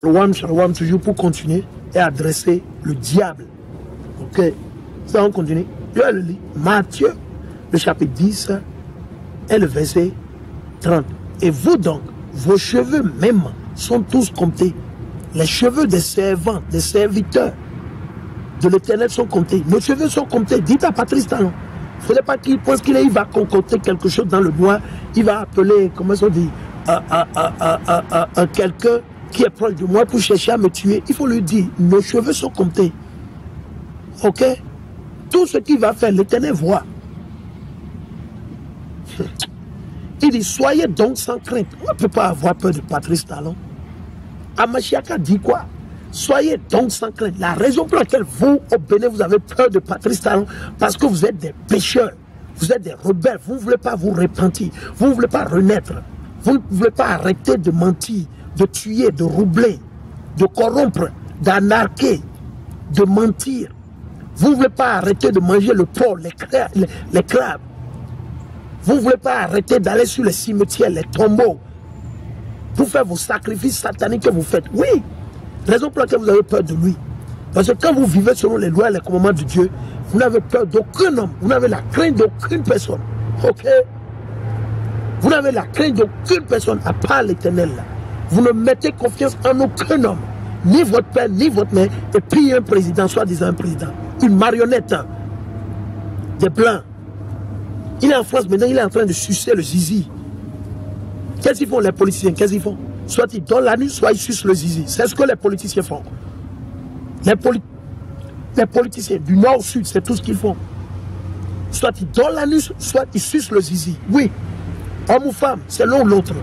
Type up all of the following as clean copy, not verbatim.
Shalom, toujours pour continuer et adresser le diable. Ok, ça on continue. Je le lis. Matthieu, le chapitre 10 et le verset 30. Et vous donc, vos cheveux même sont tous comptés. Les cheveux des servants, des serviteurs de l'Éternel sont comptés. Nos cheveux sont comptés. Dites à Patrice Talon. Il ne faudrait pas qu'il pense qu'il va concocter quelque chose dans le noir. Il va appeler, comment on dit, quelqu'un qui est proche de moi pour chercher à me tuer. Il faut lui dire, nos cheveux sont comptés. Ok? Tout ce qu'il va faire, l'Éternel voit. Il dit, soyez donc sans crainte. On ne peut pas avoir peur de Patrice Talon. Amashiaka dit quoi? Soyez donc sans crainte. La raison pour laquelle vous, au Bénin, vous avez peur de Patrice Talon, parce que vous êtes des pécheurs, vous êtes des rebelles, vous ne voulez pas vous repentir, vous ne voulez pas renaître, vous ne voulez pas arrêter de mentir, de tuer, de roubler, de corrompre, d'anarquer, de mentir. Vous ne voulez pas arrêter de manger le porc, les crabes. Vous ne voulez pas arrêter d'aller sur les cimetières, les tombeaux, pour faire vos sacrifices sataniques que vous faites. Oui, raison pour laquelle vous avez peur de lui. Parce que quand vous vivez selon les lois et les commandements de Dieu, vous n'avez peur d'aucun homme, vous n'avez la crainte d'aucune personne. Ok? Vous n'avez la crainte d'aucune personne à part l'Éternel. Vous ne mettez confiance en aucun homme, ni votre père, ni votre mère, et puis un président, soi-disant un président, une marionnette des Blancs. Il est en France maintenant, il est en train de sucer le zizi. Qu'est-ce qu'ils font les politiciens? Qu'est-ce qu'ils font? Soit ils donnent la nuit, soit ils sucent le zizi. C'est ce que les politiciens font. Les politiciens du nord au sud, c'est tout ce qu'ils font. Soit ils donnent la nuit, soit ils sucent le zizi. Oui, homme ou femme, c'est l'un ou l'autre.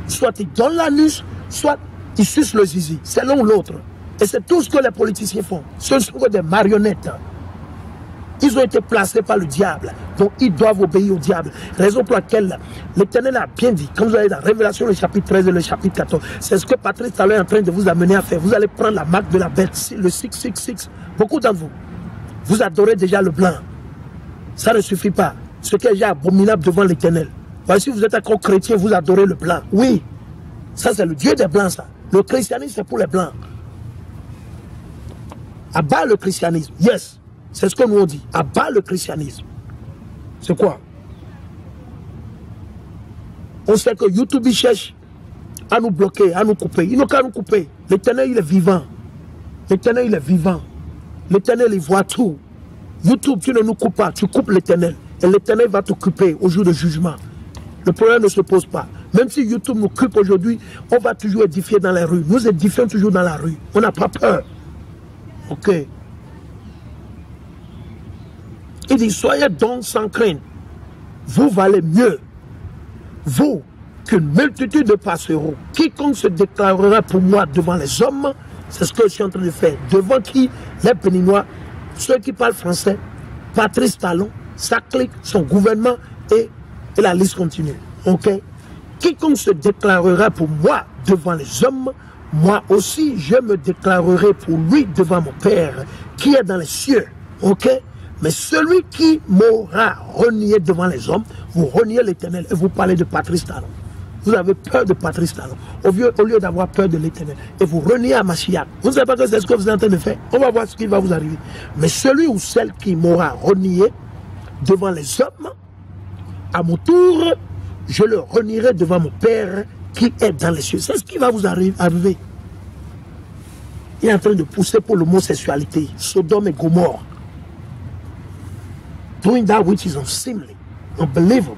Soit ils donnent la nuit, soit ils sucent le zizi. C'est l'un ou l'autre. Et c'est tout ce que les politiciens font. Ce sont des marionnettes. Ils ont été placés par le diable. Donc ils doivent obéir au diable. Raison pour laquelle l'Éternel a bien dit, comme vous avez dans Révélation le chapitre 13 et le chapitre 14, c'est ce que Patrice Talon est en train de vous amener à faire. Vous allez prendre la marque de la bête, le 666. Beaucoup d'entre vous, vous adorez déjà le blanc. Ça ne suffit pas. Ce qui est déjà abominable devant l'Éternel. Si vous êtes encore chrétien, vous adorez le blanc. Oui, ça c'est le Dieu des blancs, ça. Le christianisme, c'est pour les blancs. Abat le christianisme, yes. C'est ce que nous on dit. Abat le christianisme. C'est quoi? On sait que YouTube il cherche à nous bloquer, à nous couper. Il n'a qu'à nous couper. L'Éternel, il est vivant. L'Éternel, il est vivant. L'Éternel, il voit tout. YouTube, tu ne nous coupes pas, tu coupes l'Éternel. Et l'Éternel va te couper au jour de jugement. Le problème ne se pose pas. Même si YouTube nous coupe aujourd'hui, on va toujours édifier dans les rues. Nous édifions toujours dans la rue. On n'a pas peur. Ok. Il dit, soyez donc sans crainte. Vous valez mieux, vous, qu'une multitude de passereaux. Quiconque se déclarera pour moi devant les hommes, c'est ce que je suis en train de faire. Devant qui? Les Béninois, ceux qui parlent français, Patrice Talon, sa clique, son gouvernement, et la liste continue. Ok? Quiconque se déclarera pour moi devant les hommes, moi aussi je me déclarerai pour lui devant mon Père qui est dans les cieux. Ok? Mais celui qui m'aura renié devant les hommes, vous reniez l'Éternel et vous parlez de Patrice Talon. Vous avez peur de Patrice Talon au lieu d'avoir peur de l'Éternel. Et vous reniez à Mashiach. Vous ne savez pas que c'est ce que vous êtes en train de faire. On va voir ce qui va vous arriver. Mais celui ou celle qui m'aura renié devant les hommes, à mon tour, je le renierai devant mon Père qui est dans les cieux. C'est ce qui va vous arriver. Il est en train de pousser pour l'homosexualité. Sodome et Gomorrhe. Doing that which is unseemly, unbelievable.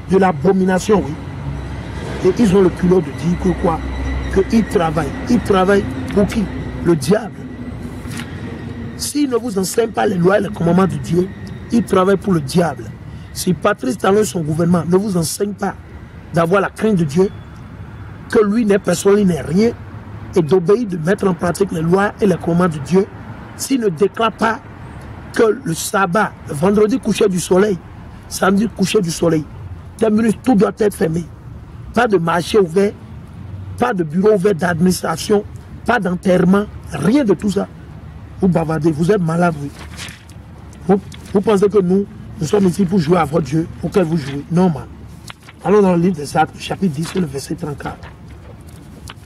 De l'abomination, oui. Et ils ont le culot de dire que quoi? Qu'ils travaillent. Ils travaillent pour qui? Le diable. S'ils ne vous enseignent pas les lois et les commandements de Dieu, ils travaillent pour le diable. Si Patrice Talon et son gouvernement ne vous enseignent pas d'avoir la crainte de Dieu, que lui n'est personne, il n'est rien, et d'obéir, de mettre en pratique les lois et les commandements de Dieu, s'il ne déclare pas que le sabbat, le vendredi coucher du soleil, samedi coucher du soleil, terminus, tout doit être fermé. Pas de marché ouvert, pas de bureau ouvert d'administration, pas d'enterrement, rien de tout ça. Vous bavardez, vous êtes malade, oui. Vous pensez que nous sommes ici pour jouer à votre Dieu, pour que vous jouez. Non, man. Allons dans le livre des Actes, chapitre 10, le verset 34.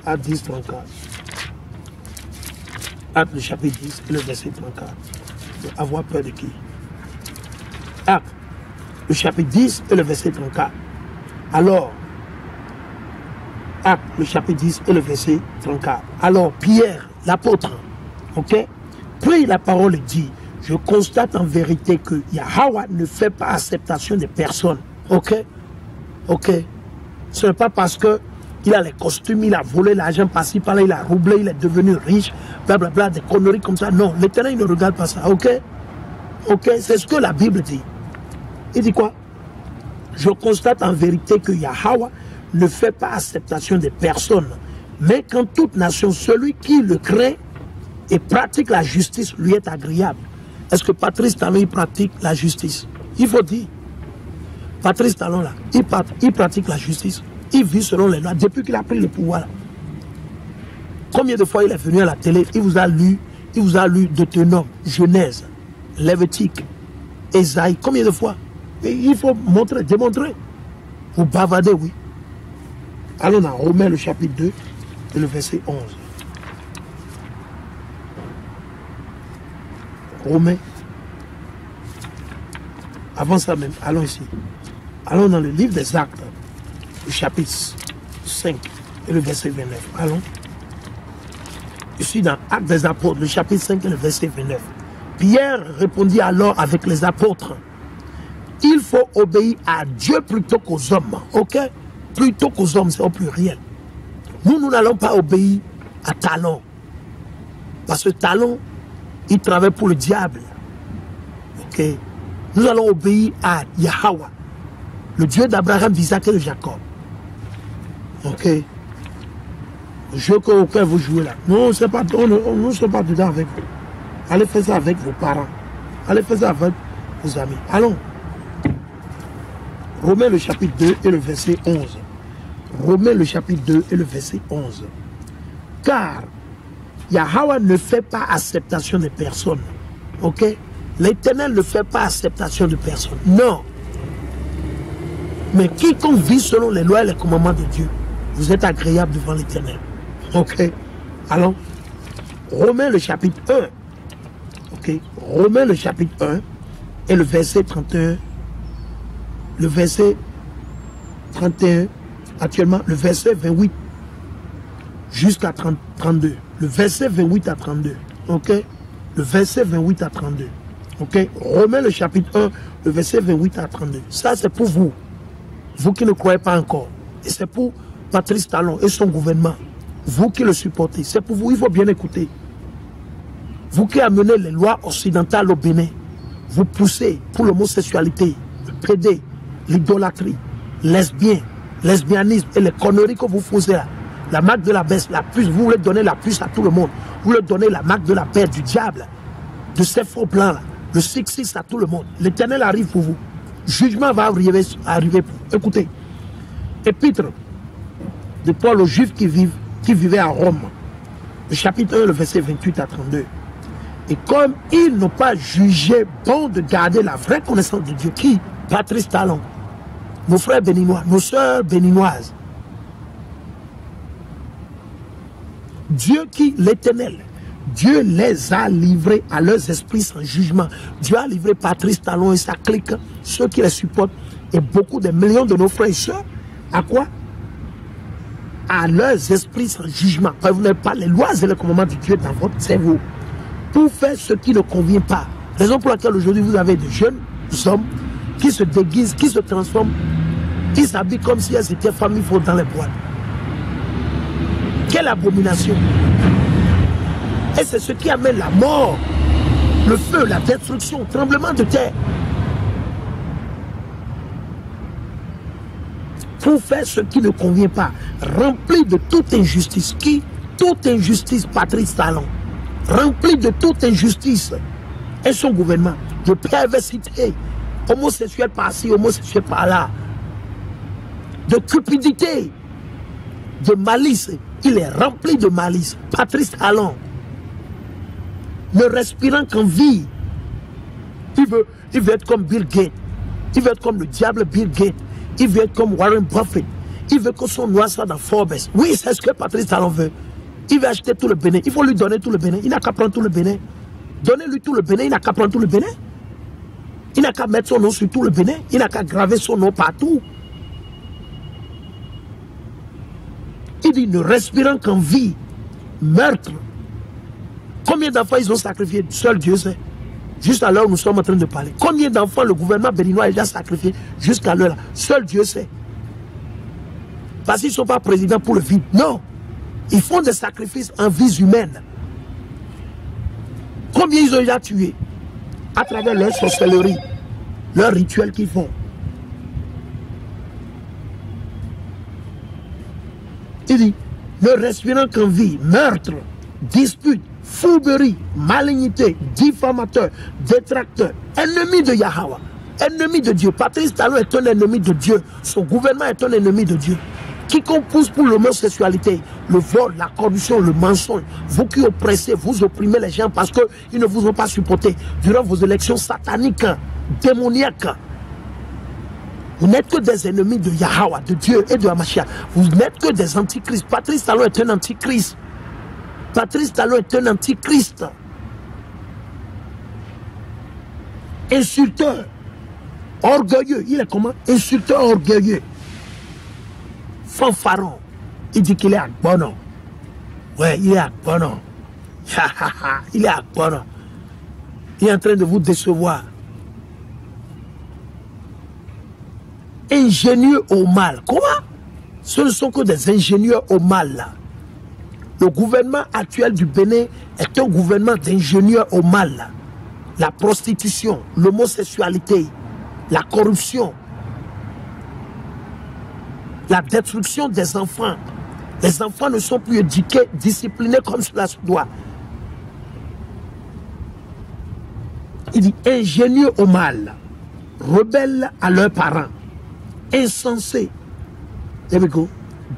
Acte 10, 34. Acte le chapitre 10 et le verset 34. Avoir peur de qui? Acte le chapitre 10 et le verset 34. Alors, Acte le chapitre 10 et le verset 34. Alors, Pierre, l'apôtre, ok, prit la parole et dit, je constate en vérité que Yahweh ne fait pas acceptation des personnes. Ok? Ok? Ce n'est pas parce que il a les costumes, il a volé l'argent par-ci, par-là, il a roublé, il est devenu riche, blablabla, des conneries comme ça. Non, l'Éternel ne regarde pas ça. Ok? Ok? C'est ce que la Bible dit. Il dit quoi? Je constate en vérité que Yahweh ne fait pas acceptation des personnes. Mais qu'en toute nation, celui qui le craint et pratique la justice lui est agréable. Est-ce que Patrice Talon, il pratique la justice? Il faut dire. Patrice Talon, là, il pratique la justice. Il vit selon les lois depuis qu'il a pris le pouvoir. Là. Combien de fois il est venu à la télé, il vous a lu Deutéronome, Genèse, Lévitique, Ésaïe. Combien de fois? Et il faut montrer, démontrer. Vous bavardez, oui. Allons dans Romains le chapitre 2 et le verset 11. Romains. Avant ça même, allons ici. Allons dans le livre des Actes, le chapitre 5 et le verset 29. Allons. Je suis dans Actes des Apôtres, le chapitre 5 et le verset 29. Pierre répondit alors avec les apôtres. Il faut obéir à Dieu plutôt qu'aux hommes. Ok? Plutôt qu'aux hommes, c'est au pluriel. Nous n'allons pas obéir à Talon. Parce que Talon, il travaille pour le diable. Ok? Nous allons obéir à Yahweh, le Dieu d'Abraham, d'Isaac et de Jacob. Ok? Le jeu auquel vous jouez là. Non, nous ne sommes pas dedans avec vous. Allez faire ça avec vos parents. Allez faire ça avec vos amis. Allons. Romains le chapitre 2 et le verset 11. Romains le chapitre 2 et le verset 11. Car Yahweh ne fait pas acceptation de personnes. Ok? L'Éternel ne fait pas acceptation de personnes. Non. Mais quiconque vit selon les lois et les commandements de Dieu, vous êtes agréable devant l'Éternel. Ok? Allons. Romains le chapitre 1. Ok? Romains le chapitre 1 et le verset 31. Le verset 31. Actuellement, le verset 28 jusqu'à 32. Le verset 28 à 32. Ok? Le verset 28 à 32. Ok? Romains le chapitre 1, le verset 28 à 32. Ça, c'est pour vous. Vous qui ne croyez pas encore. Et c'est pour Patrice Talon et son gouvernement. Vous qui le supportez. C'est pour vous, il faut bien écouter. Vous qui amenez les lois occidentales au Bénin. Vous poussez pour l'homosexualité, le PD, l'idolâtrie, lesbianisme et les conneries que vous faisiez là. La marque de la baisse, la puce, vous voulez donner la puce à tout le monde. Vous voulez donner la marque de la paix du diable, de ces faux plans là. Le 6-6 à tout le monde. L'Éternel arrive pour vous. Jugement va arriver pour vous. Écoutez. Épître de Paul aux Juifs qui vivaient à Rome. Le chapitre 1, le verset 28 à 32. Et comme ils n'ont pas jugé bon de garder la vraie connaissance de Dieu, qui? Patrice Talon. Nos frères béninois, nos sœurs béninoises. Dieu qui, l'Éternel, Dieu les a livrés à leurs esprits sans jugement. Dieu a livré Patrice Talon et sa clique, ceux qui les supportent, et beaucoup de millions de nos frères et sœurs, à quoi? À leurs esprits sans jugement. Vous n'avez pas les lois et les commandements de Dieu dans votre cerveau. Pour faire ce qui ne convient pas. Raison pour laquelle aujourd'hui vous avez de jeunes hommes qui se déguisent, qui se transforment, qui s'habillent comme si elles étaient familles fortes dans les boîtes. Quelle abomination! Et c'est ce qui amène la mort, le feu, la destruction, le tremblement de terre. Pour faire ce qui ne convient pas, rempli de toute injustice. Qui? Toute injustice, Patrice Talon. Rempli de toute injustice. Et son gouvernement, de perversité, homosexuel par-ci, homosexuel par-là, de cupidité, de malice. Il est rempli de malice. Patrice Talon. Ne respirant qu'envie. Il veut être comme Bill Gates. Il veut être comme le diable Bill Gates. Il veut être comme Warren Buffett. Il veut que son noir soit dans Forbes. Oui, c'est ce que Patrice Talon veut. Il veut acheter tout le Bénin. Il faut lui donner tout le Bénin. Il n'a qu'à prendre tout le Bénin. Donnez-lui tout le Bénin. Il n'a qu'à prendre tout le Bénin. Il n'a qu'à mettre son nom sur tout le Bénin. Il n'a qu'à graver son nom partout. Il dit, ne respirant qu'en vie, meurtre. Combien d'enfants ils ont sacrifié? Seul Dieu sait. Juste à l'heure où nous sommes en train de parler. Combien d'enfants le gouvernement béninois a déjà sacrifié jusqu'à l'heure? Seul Dieu sait. Parce qu'ils ne sont pas présidents pour le vide. Non. Ils font des sacrifices en vies humaines. Combien ils ont déjà tué à travers leur sorcellerie, leurs rituels qu'ils font. Il dit, ne respirant qu'en vie, meurtre, dispute, fourberie, malignité, diffamateur, détracteur, ennemi de Yahweh, ennemi de Dieu. Patrice Talon est un ennemi de Dieu. Son gouvernement est un ennemi de Dieu. Quiconque pousse pour l'homosexualité, le vol, la corruption, le mensonge, vous qui oppressez, vous opprimez les gens parce qu'ils ne vous ont pas supporté durant vos élections sataniques, démoniaques. Vous n'êtes que des ennemis de Yahweh, de Dieu et de Hamashiach. Vous n'êtes que des antichrists. Patrice Talon est un antichrist. Patrice Talon est un antichrist. Insulteur. Orgueilleux. Il est comment? Insulteur orgueilleux. Fanfaron. Il dit qu'il est à Bono. Ouais, il est à Bono. Il est à Bono. Il est en train de vous décevoir. Ingénieux au mal. Comment? Ce ne sont que des ingénieurs au mal là. Le gouvernement actuel du Bénin est un gouvernement d'ingénieurs au mal là. La prostitution, l'homosexualité, la corruption, la destruction des enfants. Les enfants ne sont plus éduqués, disciplinés comme cela se doit. Il dit ingénieux au mal, rebelles à leurs parents, insensés,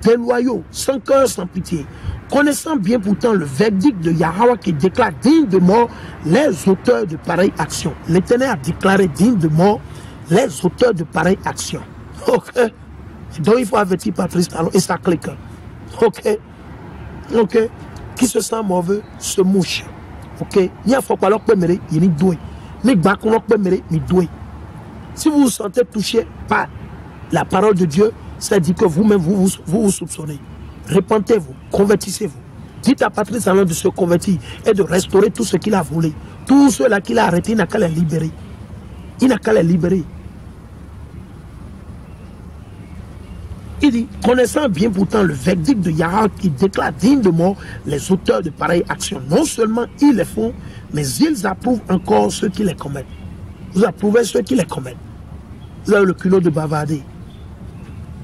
déloyaux, sans cœur, sans pitié, connaissant bien pourtant le verdict de Yahweh qui déclare digne de mort les auteurs de pareille action. L'Éternel a déclaré digne de mort les auteurs de pareille action. Ok. Donc il faut avertir Patrice Talon et ça clique. Ok. Ok. Qui se sent mauvais se mouche. Ok. Il y a faut pas leur permettre, il y a doué. Mais bakon permettre, il doué. Si vous vous sentez touché par la parole de Dieu, ça dit que vous-même vous soupçonnez. Repentez-vous, convertissez-vous. Dites à Patrice Talon de se convertir et de restaurer tout ce qu'il a volé. Tout ceux-là qu'il a arrêté, il n'a qu'à les libérer. Il n'a qu'à les libérer. Il dit, connaissant bien pourtant le verdict de Yahweh qui déclare digne de mort les auteurs de pareilles actions. Non seulement ils les font, mais ils approuvent encore ceux qui les commettent. Vous approuvez ceux qui les commettent. Vous avez le culot de bavarder.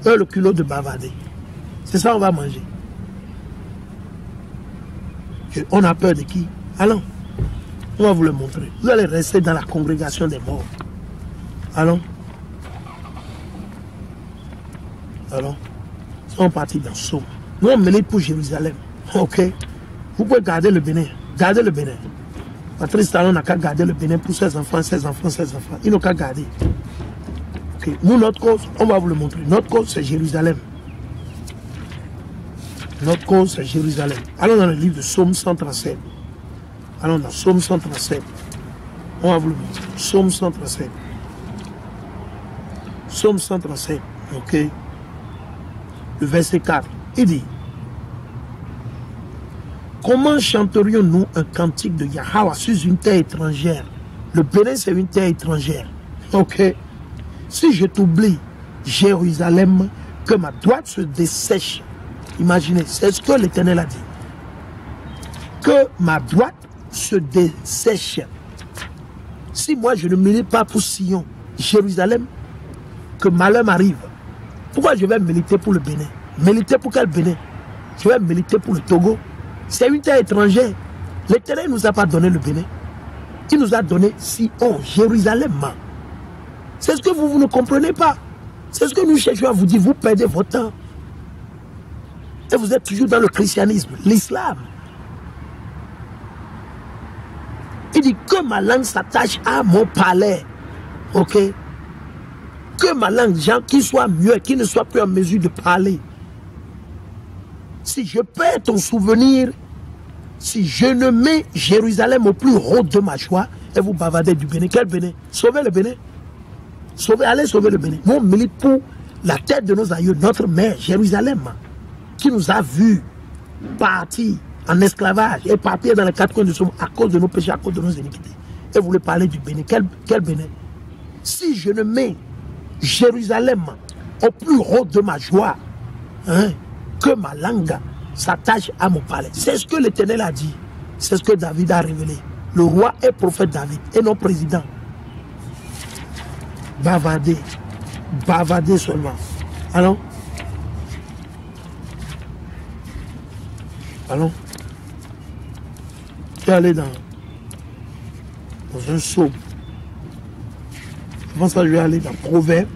Vous avez le culot de bavarder. C'est ça on va manger. On a peur de qui? Allons. On va vous le montrer. Vous allez rester dans la congrégation des morts. Allons. Alors, ils sont partis dans Somme. Nous, on milite pour Jérusalem. Ok. Vous pouvez garder le Bénin. Gardez le Bénin. Patrice Talon n'a qu'à garder le Bénin pour ses enfants, ses enfants, ses enfants. Ils n'ont qu'à garder. Ok. Nous, notre cause, on va vous le montrer. Notre cause, c'est Jérusalem. Notre cause, c'est Jérusalem. Allons dans le livre de Psaume 137. Allons dans Psaume 137. On va vous le montrer. Psaume 137. Psaume 137. Ok. Le verset 4, il dit: comment chanterions-nous un cantique de Yahweh sur une terre étrangère? Le Bénin, c'est une terre étrangère. Ok. Si je t'oublie, Jérusalem, que ma droite se dessèche. Imaginez, c'est ce que l'Éternel a dit. Que ma droite se dessèche. Si moi je ne milite pas pour Sion, Jérusalem, que malheur m'arrive. Pourquoi je vais militer pour le Bénin? Militer pour quel Bénin? Je vais militer pour le Togo. C'est une terre étrangère. L'Éternel ne nous a pas donné le Bénin. Il nous a donné Sion, Jérusalem. C'est ce que vous ne comprenez pas. C'est ce que nous cherchons à vous dire. Vous perdez votre temps. Et vous êtes toujours dans le christianisme, l'islam. Il dit que ma langue s'attache à mon palais. Ok? Que ma langue, gens qui soit mieux, qui ne soit plus en mesure de parler. Si je perds ton souvenir, si je ne mets Jérusalem au plus haut de ma joie, et vous bavardez du Bénin. Quel Bénin? Sauvez le Bénin. Allez sauver le Bénin. Nous, on milite pour la tête de nos aïeux, notre mère, Jérusalem, qui nous a vus partir en esclavage et partir dans les quatre coins de ce monde à cause de nos péchés, à cause de nos iniquités. Et vous voulez parler du Bénin. Quel Bénin? Si je ne mets Jérusalem au plus haut de ma joie, hein, que ma langue s'attache à mon palais. C'est ce que l'Éternel a dit. C'est ce que David a révélé. Le roi est prophète David et non président. Bavarder. Bavarder seulement. Allons. Allons. Je vais aller dans un psaume. Avant ça, je vais aller dans Proverbe.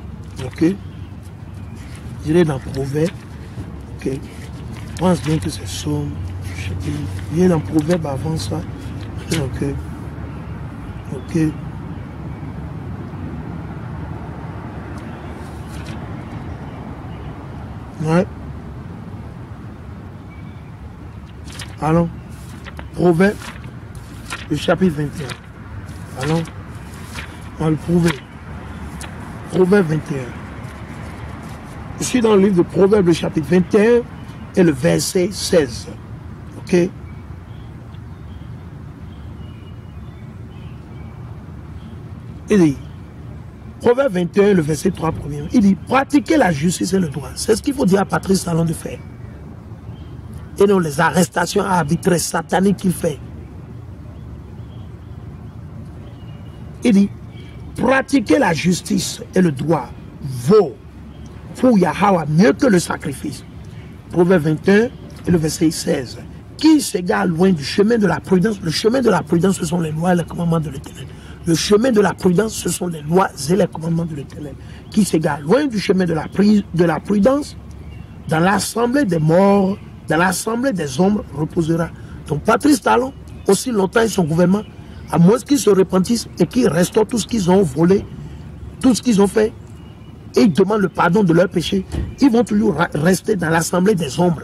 Ok. Je vais dans Proverbe. Ok. Je pense bien que c'est psaume. Je viens dans Proverbe avant ça. Ok. Ok. Ouais. Allons. Proverbe, le chapitre 21. Allons. On va le prouver. Proverbe 21. Je suis dans le livre de Proverbe, le chapitre 21 et le verset 16. Ok. Il dit, Proverbe 21, le verset 3 premier, il dit, pratiquez la justice et le droit. C'est ce qu'il faut dire à Patrice Talon de faire. Et non les arrestations arbitraires sataniques qu'il fait. Il dit, pratiquez la justice et le droit vaut pour Yahweh mieux que le sacrifice. Proverbe 21 et le verset 16. Qui s'égare loin du chemin de la prudence? Le chemin de la prudence, ce sont les lois et les commandements de l'Éternel. Le chemin de la prudence, ce sont les lois et les commandements de l'Éternel. Qui s'égare loin du chemin de la prudence, dans l'assemblée des morts, dans l'assemblée des ombres, reposera. Donc Patrice Talon, aussi longtemps et son gouvernement, à moins qu'ils se repentissent et qu'ils restaurent tout ce qu'ils ont volé, tout ce qu'ils ont fait, et ils demandent le pardon de leurs péchés, ils vont toujours rester dans l'assemblée des ombres.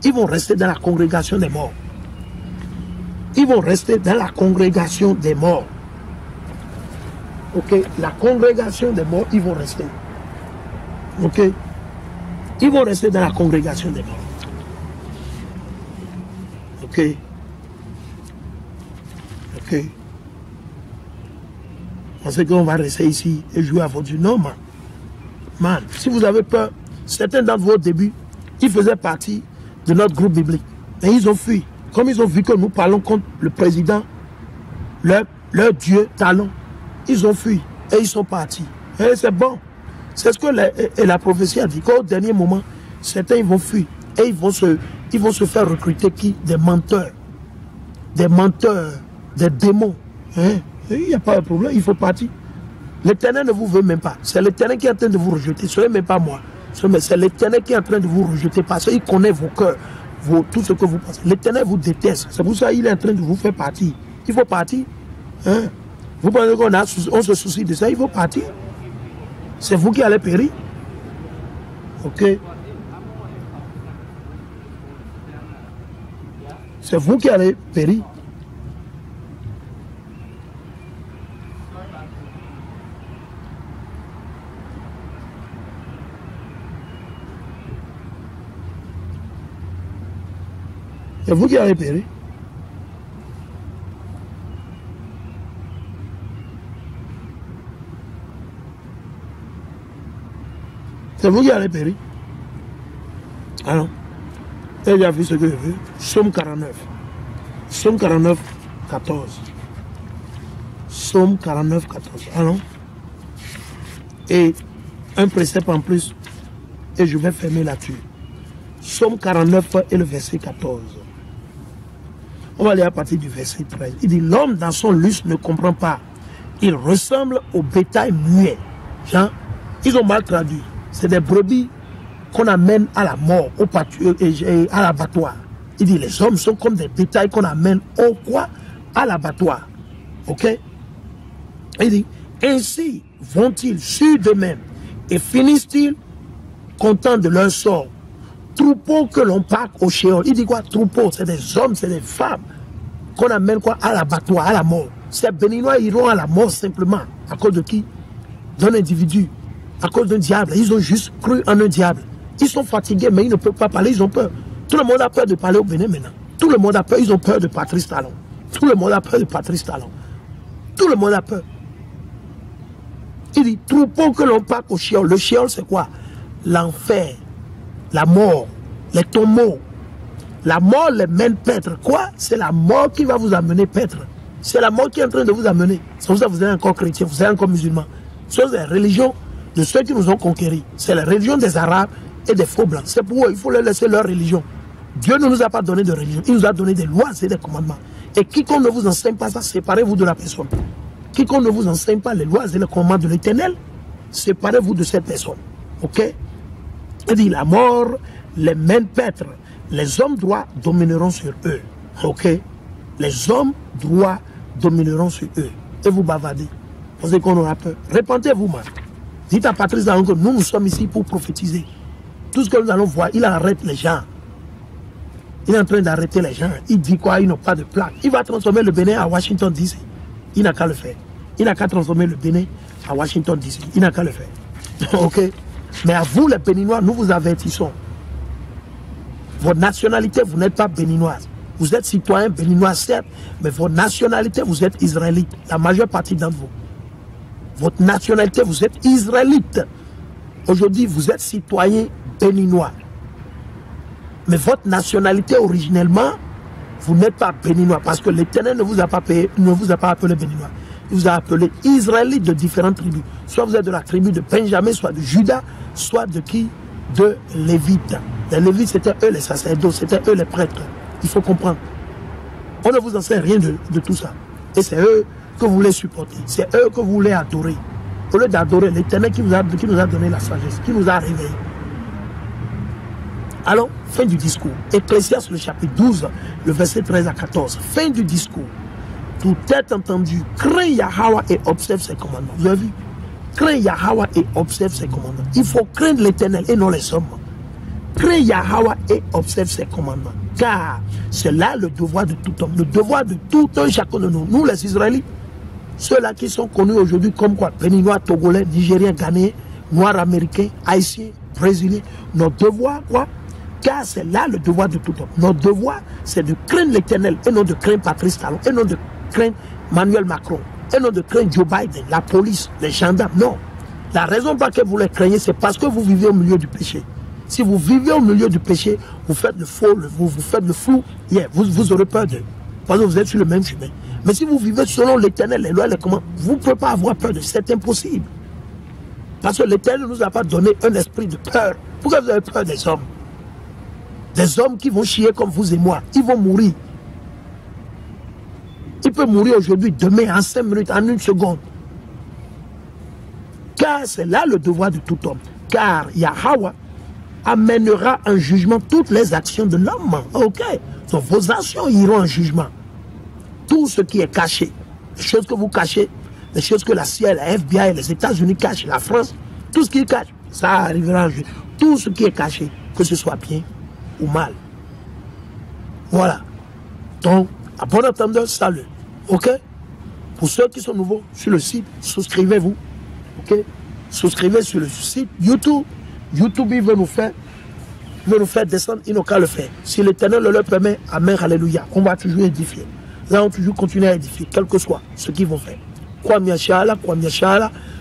Ils vont rester dans la congrégation des morts. Ils vont rester dans la congrégation des morts. Ok, la congrégation des morts, ils vont rester. Ok, ils vont rester dans la congrégation des morts. Ok, ok. Pensez qu'on va rester ici et jouer à votre jeu? Non, man, si vous avez peur, certains d'entre vous au début, ils faisaient partie de notre groupe biblique. Mais ils ont fui. Comme ils ont vu que nous parlons contre le président, leur Dieu, Talon, ils ont fui et ils sont partis. Et c'est bon. C'est ce que la prophétie a dit. Qu'au dernier moment, certains ils vont fuir et ils vont se faire recruter qui? Des menteurs, des démons. Hein? Il n'y a pas de problème, il faut partir. L'Éternel ne vous veut même pas. C'est l'Éternel qui est en train de vous rejeter. Ce n'est même pas moi. C'est l'Éternel qui est en train de vous rejeter parce qu'il connaît vos cœurs, tout ce que vous pensez. L'Éternel vous déteste. C'est pour ça qu'il est en train de vous faire partir. Il faut partir. Hein? Vous pensez qu'on se soucie de ça? Il faut partir. C'est vous qui allez périr. Ok? C'est vous qui allez périr. C'est vous qui allez périr. C'est vous qui allez périr. Alors, et j'ai vu ce que je veux. Psaume 49. Psaume 49, 14. Psaume 49, 14. Allons. Et un précepte en plus. Et je vais fermer là-dessus. Psaume 49 et le verset 14. On va aller à partir du verset 13. Il dit, l'homme dans son luxe ne comprend pas. Il ressemble au bétail muet. Jean, ils ont mal traduit. C'est des brebis qu'on amène à la mort, à l'abattoir. Il dit, les hommes sont comme des bétails qu'on amène au quoi? À l'abattoir. Ok? Il dit, ainsi vont-ils sur d'eux-mêmes. Et finissent-ils contents de leur sort? Troupeau que l'on pack au Sheol. Il dit quoi? Troupeau, c'est des hommes, c'est des femmes qu'on amène quoi? À l'abattoir, à la mort. Ces Béninois iront à la mort simplement. À cause de qui? D'un individu. À cause d'un diable. Ils ont juste cru en un diable. Ils sont fatigués, mais ils ne peuvent pas parler, ils ont peur. Tout le monde a peur de parler au Bénin maintenant. Tout le monde a peur, ils ont peur de Patrice Talon. Tout le monde a peur de Patrice Talon. Tout le monde a peur. Il dit, troupeau que l'on pack au Sheol. Le Sheol, c'est quoi? L'enfer, la mort, les tombeaux. La mort les mène paître. Quoi? C'est la mort qui va vous amener paître. C'est la mort qui est en train de vous amener. C'est pour ça que vous êtes encore chrétien, vous êtes encore musulman. C'est la religion de ceux qui nous ont conquéris. C'est la religion des Arabes et des faux blancs. C'est pour eux, il faut leur laisser leur religion. Dieu ne nous a pas donné de religion. Il nous a donné des lois et des commandements. Et quiconque ne vous enseigne pas ça, séparez-vous de la personne. Quiconque ne vous enseigne pas les lois et les commandements de l'Éternel, séparez-vous de cette personne. Ok? Il dit, la mort les mène paître. Les hommes droits domineront sur eux. Ok? Les hommes droits domineront sur eux. Et vous bavardez. Vous savez qu'on aura peur. Répentez-vous, man. Dites à Patrice Talon que nous sommes ici pour prophétiser. Tout ce que nous allons voir, il arrête les gens. Il est en train d'arrêter les gens. Il dit quoi? Ils n'ont pas de plaque. Il va transformer le Bénin à Washington DC. Il n'a qu'à le faire. Il n'a qu'à transformer le Bénin à Washington DC. Il n'a qu'à le faire. Ok? Mais à vous, les Béninois, nous vous avertissons. Votre nationalité, vous n'êtes pas béninoise. Vous êtes citoyen béninois, certes, mais votre nationalité, vous êtes israélite. La majeure partie d'entre vous. Votre nationalité, vous êtes israélite. Aujourd'hui, vous êtes citoyen béninois. Mais votre nationalité, originellement, vous n'êtes pas béninois. Parce que l'Éternel ne vous a pas appelé béninois. Il vous a appelé israélite de différentes tribus. Soit vous êtes de la tribu de Benjamin, soit de Juda, soit de qui? De Lévites. Les Lévites, c'était eux les sacerdotes, c'était eux les prêtres. Il faut comprendre. On ne vous enseigne rien de tout ça. Et c'est eux que vous voulez supporter. C'est eux que vous voulez adorer. Au lieu d'adorer l'Éternel qui nous a donné la sagesse, qui nous a réveillés. Alors, fin du discours. Ecclésiaste, le chapitre 12, le verset 13 à 14. Fin du discours. Tout est entendu. Crains Yahweh et observe ses commandements. Vous avez vu? Crains Yahweh et observe ses commandements. Il faut craindre l'Éternel et non les hommes. Crains Yahweh et observe ses commandements. Car c'est là le devoir de tout homme. Le devoir de tout un chacun de nous. Nous, les Israélites, ceux-là qui sont connus aujourd'hui comme quoi? Béninois, Togolais, Nigériens, Ghanéens, Noirs, Américains, Haïtiens, Brésiliens. Notre devoir, quoi? Car c'est là le devoir de tout homme. Notre devoir, c'est de craindre l'Éternel et non de craindre Patrice Talon, et non de craindre Emmanuel Macron, et non de craindre Joe Biden, la police, les gendarmes. Non. La raison pour laquelle vous les craignez, c'est parce que vous vivez au milieu du péché. Si vous vivez au milieu du péché, vous faites le faux, vous faites le flou, vous aurez peur d'eux. Parce que vous êtes sur le même chemin. Mais si vous vivez selon l'Éternel, les lois, les commandements, vous ne pouvez pas avoir peur de. C'est impossible. Parce que l'Éternel ne nous a pas donné un esprit de peur. Pourquoi vous avez peur des hommes? Des hommes qui vont chier comme vous et moi. Ils vont mourir. Ils peuvent mourir aujourd'hui, demain, en 5 minutes, en 1 seconde. Car c'est là le devoir de tout homme. Car Yahweh amènera en jugement toutes les actions de l'homme. Ok. Donc vos actions iront en jugement. Tout ce qui est caché, les choses que vous cachez, les choses que la CIA, la FBI, les États-Unis cachent, la France, tout ce qui est caché, ça arrivera en jugement. Tout ce qui est caché, que ce soit bien ou mal. Voilà. Donc, à bon entendeur, salut. Ok? Pour ceux qui sont nouveaux sur le site, souscrivez-vous. Ok? Souscrivez sur le site YouTube. YouTube, il veut nous faire descendre, il n'a qu'à le faire. Si l'Éternel le leur permet, amen, alléluia. On va toujours édifier. Nous allons toujours continuer à édifier, quel que soit ce qu'ils vont faire. Kwa miashala,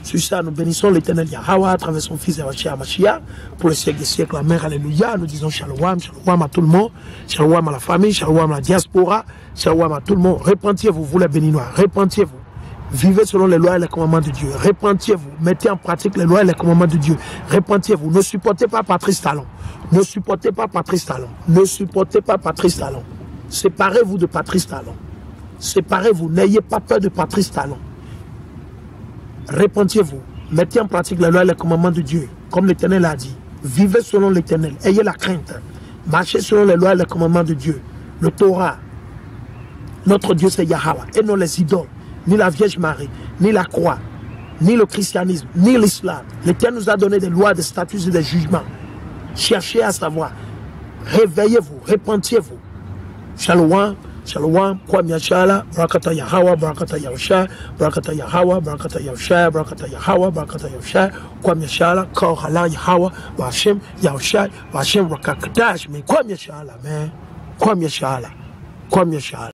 sur ça, nous bénissons l'Éternel Yahweh à travers son fils Mashiach pour les siècles des siècles. Amen, alléluia. Nous disons shalom, shalom à tout le monde, shalom à la famille, shalom à la diaspora, shalom à tout le monde. Repentiez-vous, vous les béninois, repentiez-vous. Vivez selon les lois et les commandements de Dieu. Repentiez-vous. Mettez en pratique les lois et les commandements de Dieu. Repentiez-vous. Ne supportez pas Patrice Talon. Ne supportez pas Patrice Talon. Ne supportez pas Patrice Talon. Séparez-vous de Patrice Talon. Séparez-vous. N'ayez pas peur de Patrice Talon. Repentiez-vous. Mettez en pratique les lois et les commandements de Dieu. Comme l'Éternel a dit. Vivez selon l'Éternel. Ayez la crainte. Marchez selon les lois et les commandements de Dieu. Le Torah. Notre Dieu c'est Yahweh. Et non les idoles. Ni la Vierge Marie, ni la croix, ni le christianisme, ni l'islam. L'Éternel nous a donné des lois, des statuts et des jugements. Cherchez à savoir. Réveillez-vous, repentiez-vous. Shalom, shalom, kwamya shala, barakata Yahawa, barakata Yahusha, barakata Yahawa, barakata Yahusha, barakata Yahawa, barakata Yahusha, kwamya shala, Kohala Yahawa, Washem, Yahusha, Washem, Rakakadash, mais kwamya shala, man, kwamya shala.